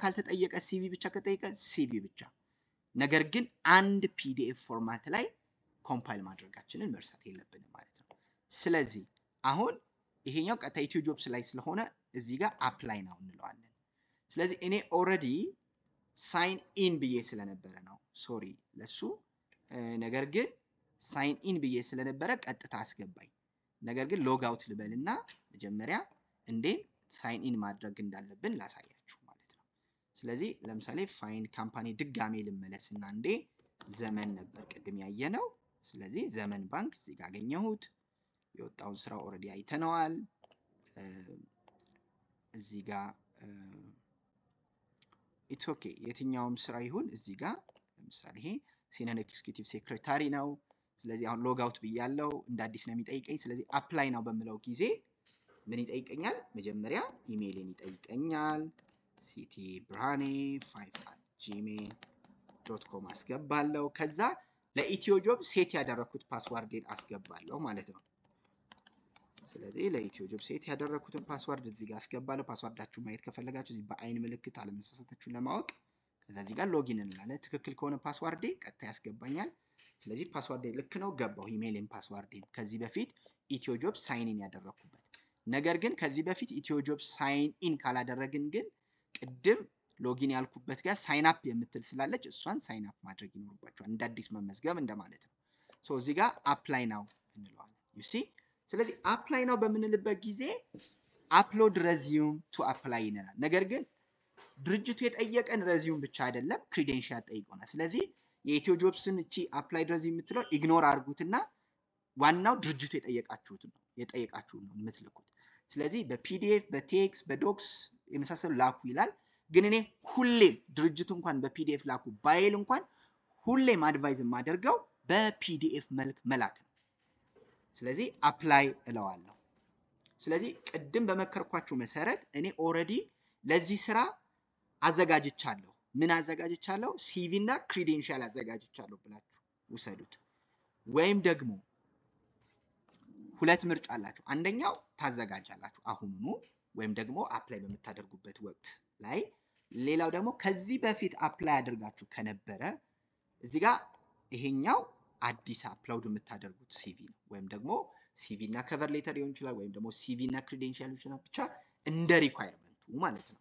ካልተጠየቀ ሲቪ ብቻ ከጠየቀ ሲቪ ብቻ። ነገር ግን አንድ ፒዲኤፍ ፎርማት ላይ ኮምፓይል ማድረጋችንን መርሳት የለብንም ማለት ነው። ስለዚህ አሁን ይሄኛው ቀጥታ ኢትዮ ጆብስ ላይ ስለሆነ እዚህ ጋር አፕላይ ነው እንለዋለን። ስለዚህ እኔ ኦልሬዲ ሳይን ኢን ብዬ ስለነበረ ነው ሶሪ ለሱ። ነገር ግን ሳይን ኢን ብዬ ስለነበረ ቀጥታ አስገባኝ። ነገር ግን ሎግ አውት ልበልና መጀመሪያ እንዴት ሳይን ኢን ማድረግ እንዳለብን ላሳያችሁ ማለት ነው። ስለዚህ ለምሳሌ ፋይን ካምፓኒ ድጋሜ ልመለስና እንዴ ዘመን ነበር ቅድም ያየነው። ስለዚህ ዘመን ባንክ እዚህ ጋር አገኘሁት። የወጣውን ስራ ኦልሬዲ አይተነዋል። እዚህ ጋር ኢትስ ኦኬ የትኛውም ስራ ይሁን እዚህ ጋር ለምሳሌ ይሄ ሲኒየር ኤግዚኪዩቲቭ ሴክሬታሪ ነው። ስለዚህ አሁን ሎግ አውት ብያለሁ እንደ አዲስ ነው የሚጠይቀኝ። ስለዚህ አፕላይ ነው በምለው ጊዜ ምን ይጠይቀኛል? መጀመሪያ ኢሜይልን ይጠይቀኛል። ctbrhane5@gmail.com አስገባለሁ። ከዛ ለኢትዮ ጆብ ሴት ያደረኩት ፓስዋርድን አስገባለሁ ማለት ነው። ስለዚህ ለኢትዮ ጆብ ሴት ያደረኩትን ፓስዋርድ እዚህ ጋር አስገባለሁ። ፓስዋርዳችሁ ማየት ከፈለጋችሁ እዚህ በአይን ምልክት አለመሳሳታችሁን ለማወቅ ከዛ እዚህ ጋር ሎጊን እንላለን። ትክክል ከሆነ ፓስዋርዴ ቀጥታ ያስገባኛል። ስለዚህ ፓስዋርዴ ልክ ነው ገባሁ። ኢሜይልን ፓስዋርዴን ከዚህ በፊት ኢትዮ ጆብ ሳይን ኢን ያደረኩበት። ነገር ግን ከዚህ በፊት ኢትዮ ጆብ ሳይን ኢን ካላደረግን ግን ቅድም ሎጊን ያልኩበት ጋር ሳይን አፕ የምትል ስላለች እሷን ሳይን አፕ ማድረግ ይኖርባችኋል። እንደ አዲስ መመዝገብ እንደማለት ነው። ሶ እዚህ ጋር አፕላይ ናው እንለዋለን። ዩ ሲ ስለዚህ አፕላይ ናው በምንልበት ጊዜ አፕሎድ ረዚዩም ቱ አፕላይ ይነናል። ነገር ግን ድርጅቱ የጠየቀን ረዚዩም ብቻ አይደለም ክሬዴንሺያል ጠይቆናል። ስለዚህ የኢትዮ ጆብስን እቺ አፕላይ ረዚዩም የምትለው ኢግኖር አድርጉትና ዋናው ድርጅቱ የጠየቃችሁት ነው የምትልኩት። ስለዚህ በፒዲኤፍ በቴክስ በዶክስ የመሳሰሉ ላኩ ይላል። ግን እኔ ሁሌም ድርጅቱ እንኳን በፒዲኤፍ ላኩ ባይል እንኳን ሁሌም አድቫይዝ የማደርገው በፒዲኤፍ መልክ መላክ ነው። ስለዚህ አፕላይ እለዋለሁ። ስለዚህ ቅድም በመከርኳችሁ መሰረት እኔ ኦልሬዲ ለዚህ ስራ አዘጋጅቻለሁ። ምን አዘጋጅቻለሁ? ሲቪ እና ክሬዴንሺያል አዘጋጅቻለሁ ብላችሁ ውሰዱት። ወይም ደግሞ ሁለት ምርጫ አላችሁ። አንደኛው ታዘጋጃላችሁ አሁኑኑ ወይም ደግሞ አፕላይ በምታደርጉበት ወቅት ላይ፣ ሌላው ደግሞ ከዚህ በፊት አፕላይ አድርጋችሁ ከነበረ እዚህ ጋር ይሄኛው አዲስ አፕሎድ የምታደርጉት ሲቪ ነው። ወይም ደግሞ ሲቪ እና ከቨር ሌተር ሊሆን ይችላል ወይም ደግሞ ሲቪ እና ክሬዴንሺያል ይችላል ብቻ እንደ ሪኳየርመንቱ ማለት ነው።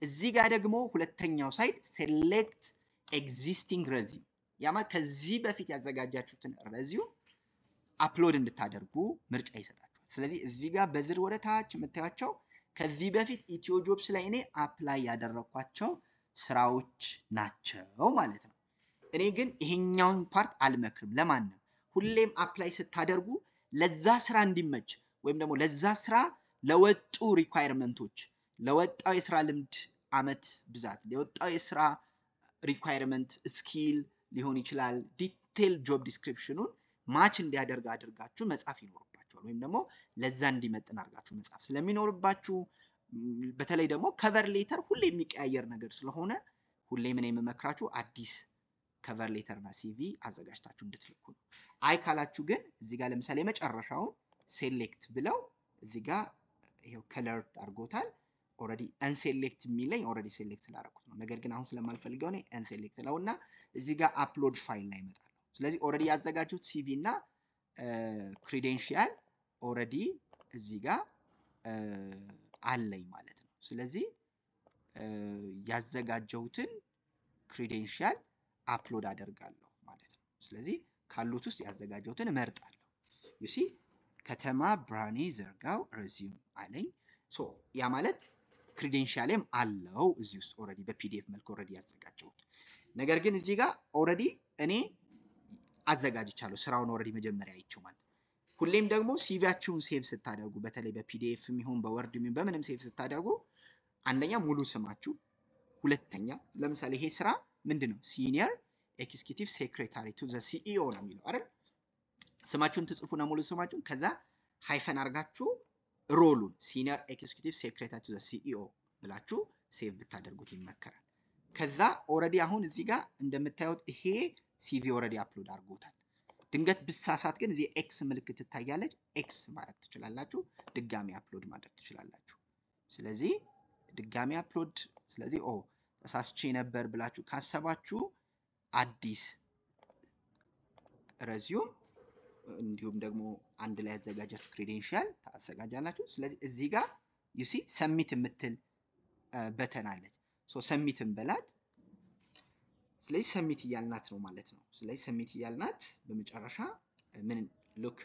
እዚህ ጋር ደግሞ ሁለተኛው ሳይድ ሴሌክት ኤግዚስቲንግ ረዚዩም ያማል ከዚህ በፊት ያዘጋጃችሁትን ረዚዩም አፕሎድ እንድታደርጉ ምርጫ ይሰጣችኋል። ስለዚህ እዚህ ጋር በዝር ወደ ታች የምታዩቸው ከዚህ በፊት ኢትዮ ጆብስ ላይ እኔ አፕላይ ያደረኳቸው ስራዎች ናቸው ማለት ነው። እኔ ግን ይሄኛውን ፓርት አልመክርም ለማንም። ሁሌም አፕላይ ስታደርጉ ለዛ ስራ እንዲመች ወይም ደግሞ ለዛ ስራ ለወጡ ሪኳየርመንቶች ለወጣው የስራ ልምድ አመት ብዛት ለወጣው የስራ ሪኳየርመንት ስኪል ሊሆን ይችላል ዲቴል ጆብ ዲስክሪፕሽኑን ማች እንዲያደርግ አድርጋችሁ መጻፍ ይኖርባችኋል። ወይም ደግሞ ለዛ እንዲመጥን አድርጋችሁ መጻፍ ስለሚኖርባችሁ በተለይ ደግሞ ከቨር ሌተር ሁሌ የሚቀያየር ነገር ስለሆነ ሁሌ ምን የምመክራችሁ አዲስ ከቨር ሌተር እና ሲቪ አዘጋጅታችሁ እንድትልኩ ነው። አይ ካላችሁ ግን እዚህ ጋር ለምሳሌ መጨረሻውን ሴሌክት ብለው እዚህ ጋር ይሄው ከለር አድርጎታል። ኦልሬዲ አንሴሌክት የሚለኝ ኦልሬዲ ሴሌክት ስላደረኩት ነው። ነገር ግን አሁን ስለማልፈልገው ነው አንሴሌክት ነውና እዚህ ጋር አፕሎድ ፋይል ላይ ይመጣል። ስለዚህ ኦልሬዲ ያዘጋጁት ሲቪ እና ክሬዴንሺያል ኦልሬዲ እዚህ ጋር አለኝ ማለት ነው። ስለዚህ ያዘጋጀሁትን ክሬዴንሻል አፕሎድ አደርጋለሁ ማለት ነው። ስለዚህ ካሉት ውስጥ ያዘጋጀሁትን እመርጣለሁ። you see ከተማ ብርሃኔ ዘርጋው resume አለኝ። ሶ ያ ማለት ክሬዴንሻሌም አለው እዚህ ውስጥ ኦሬዲ በፒዲኤፍ መልኩ ኦሬዲ ያዘጋጀሁት። ነገር ግን እዚህ ጋር ኦሬዲ እኔ አዘጋጅቻለሁ ስራውን ኦሬዲ መጀመሪያ አይቼው ማለት ነው። ሁሌም ደግሞ ሲቪያችሁን ሴቭ ስታደርጉ በተለይ በፒዲኤፍም ይሁን በወርድ ይሁን በምንም ሴቭ ስታደርጉ አንደኛ ሙሉ ስማችሁ፣ ሁለተኛ ለምሳሌ ይሄ ስራ ምንድነው ሲኒየር ኤክስኪዩቲቭ ሴክሬታሪ ቱ ዘ ሲኢኦ ነው የሚለው አይደል? ስማችሁን ትጽፉና ሙሉ ስማችሁን ከዛ ሃይፈን አርጋችሁ ሮሉን ሲኒየር ኤክስኪዩቲቭ ሴክሬታሪ ቱ ዘ ሲኢኦ ብላችሁ ሴቭ ብታደርጉት ይመከራል። ከዛ ኦሬዲ አሁን እዚህ ጋር እንደምታዩት ይሄ ሲቪ ኦሬዲ አፕሎድ አድርጎታል። ድንገት ብሳሳት ግን እዚህ ኤክስ ምልክት ትታያለች። ኤክስ ማድረግ ትችላላችሁ፣ ድጋሚ አፕሎድ ማድረግ ትችላላችሁ። ስለዚህ ድጋሚ አፕሎድ ስለዚህ ተሳስቼ ነበር ብላችሁ ካሰባችሁ አዲስ resume እንዲሁም ደግሞ አንድ ላይ ያዘጋጃችሁ ክሬዴንሻል ታዘጋጃላችሁ። ስለዚህ እዚህ ጋር you see ሰሚት የምትል በተን አለች። ሶ ሰሚትን በላት። ስለዚህ ሰሚት እያልናት ነው ማለት ነው። ስለዚህ ሰሚት እያልናት በመጨረሻ ምን look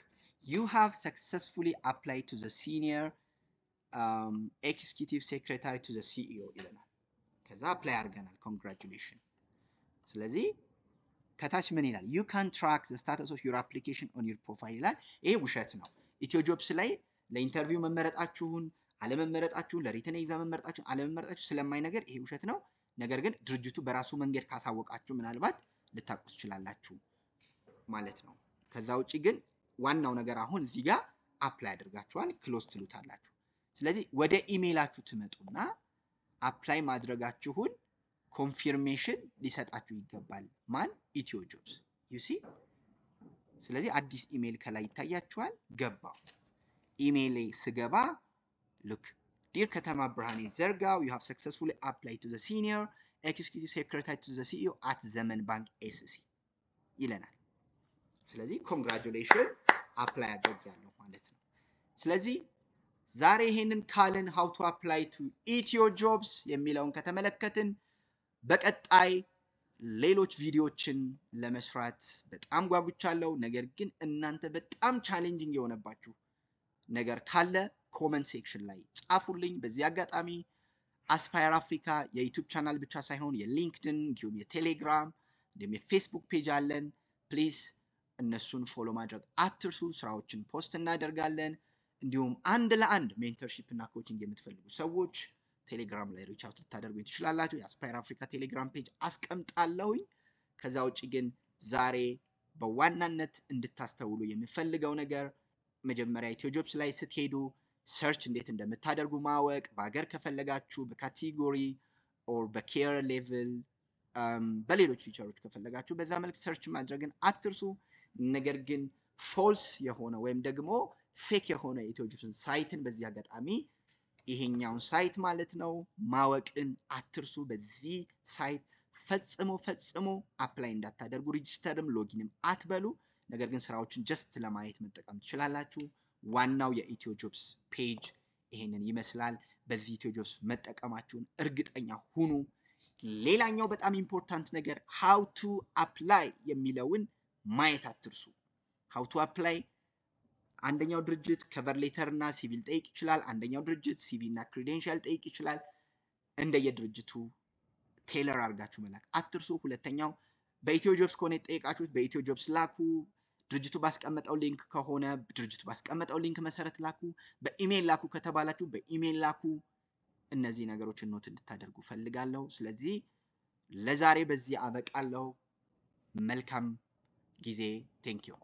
you have successfully applied to the senior executive secretary to the CEO ይለናል። ከዛ አፕላይ አድርገናል congratulations። ስለዚህ ከታች ምን ይላል you can track the status of your application on your profile ይላል። ይሄ ውሸት ነው። ኢትዮ ጆብስ ላይ ለኢንተርቪው መመረጣችሁን አለመመረጣችሁን ለሪተን ኤግዛም መመረጣችሁን አለመመረጣችሁ ስለማይነገር ይሄ ውሸት ነው። ነገር ግን ድርጅቱ በራሱ መንገድ ካሳወቃችሁ ምናልባት ልታውቁት ትችላላችሁ ማለት ነው። ከዛ ውጪ ግን ዋናው ነገር አሁን እዚህ ጋር አፕላይ አድርጋችኋል ክሎዝ ትሉታላችሁ። ስለዚህ ወደ ኢሜይላችሁ ትመጡና አፕላይ ማድረጋችሁን ኮንፊርሜሽን ሊሰጣችሁ ይገባል። ማን ኢትዮ ጆብስ you see። ስለዚህ አዲስ ኢሜይል ከላይ ይታያችኋል። ገባው ኢሜይል ስገባ look dear ከተማ ብርሃኔ ዘርጋው you have successfully applied to the senior executive secretary to the CEO at ዘመን ባንክ SC ይለናል። ስለዚህ congratulations አፕላይ አድርጋለሁ ማለት ነው። ስለዚህ ዛሬ ይሄንን ካልን how to apply to ኢትዮ ጆብስ የሚለውን ከተመለከትን በቀጣይ ሌሎች ቪዲዮዎችን ለመስራት በጣም ጓጉቻለሁ። ነገር ግን እናንተ በጣም ቻሌንጂንግ የሆነባችሁ ነገር ካለ ኮመንት ሴክሽን ላይ ጻፉልኝ። በዚህ አጋጣሚ አስፓየር አፍሪካ የዩቲዩብ ቻናል ብቻ ሳይሆን የሊንክድን እንዲሁም የቴሌግራም እንዲሁም የፌስቡክ ፔጅ አለን። ፕሊዝ እነሱን ፎሎ ማድረግ አትርሱ። ስራዎችን ፖስት እናደርጋለን። እንዲሁም አንድ ለአንድ ሜንተርሺፕ እና ኮቺንግ የምትፈልጉ ሰዎች ቴሌግራም ላይ ሪች አውት ልታደርጉኝ ትችላላችሁ። የአስፓየር አፍሪካ ቴሌግራም ፔጅ አስቀምጣለሁኝ። ከዛ ውጪ ግን ዛሬ በዋናነት እንድታስተውሉ የምፈልገው ነገር መጀመሪያ ኢትዮ ጆብስ ላይ ስትሄዱ ሰርች እንዴት እንደምታደርጉ ማወቅ፣ በሀገር ከፈለጋችሁ በካቴጎሪ ኦር በኬር ሌቭል በሌሎች ፊቸሮች ከፈለጋችሁ በዛ መልክ ሰርች ማድረግን አትርሱ። ነገር ግን ፎልስ የሆነ ወይም ደግሞ ፌክ የሆነ ኢትዮ ጆብስን ሳይትን በዚህ አጋጣሚ ይሄኛውን ሳይት ማለት ነው ማወቅን አትርሱ። በዚህ ሳይት ፈጽሞ አፕላይ እንዳታደርጉ፣ ሬጂስተርም ሎጊንም አትበሉ። ነገር ግን ስራዎችን ጀስት ለማየት መጠቀም ትችላላችሁ። ዋናው የኢትዮ ጆብስ ፔጅ ይሄንን ይመስላል። በዚህ ኢትዮ ጆብስ መጠቀማችሁን እርግጠኛ ሁኑ። ሌላኛው በጣም ኢምፖርታንት ነገር how to apply የሚለውን ማየት አትርሱ። how to apply አንደኛው ድርጅት ከቨር ሌተር እና ሲቪል ጠይቅ ይችላል። አንደኛው ድርጅት ሲቪ እና ክሬዴንሻል ጠይቅ ይችላል። እንደየድርጅቱ ቴለር አድርጋችሁ መላክ አትርሱ። ሁለተኛው በኢትዮ ጆብስ ከሆነ የጠየቃችሁት በኢትዮ ጆብስ ላኩ። ድርጅቱ ባስቀመጠው ሊንክ ከሆነ ድርጅቱ ባስቀመጠው ሊንክ መሰረት ላኩ። በኢሜል ላኩ ከተባላችሁ በኢሜል ላኩ። እነዚህ ነገሮችን ኖት እንድታደርጉ ፈልጋለሁ። ስለዚህ ለዛሬ በዚህ አበቃለሁ። መልካም ጊዜ። ቴንክ ዩ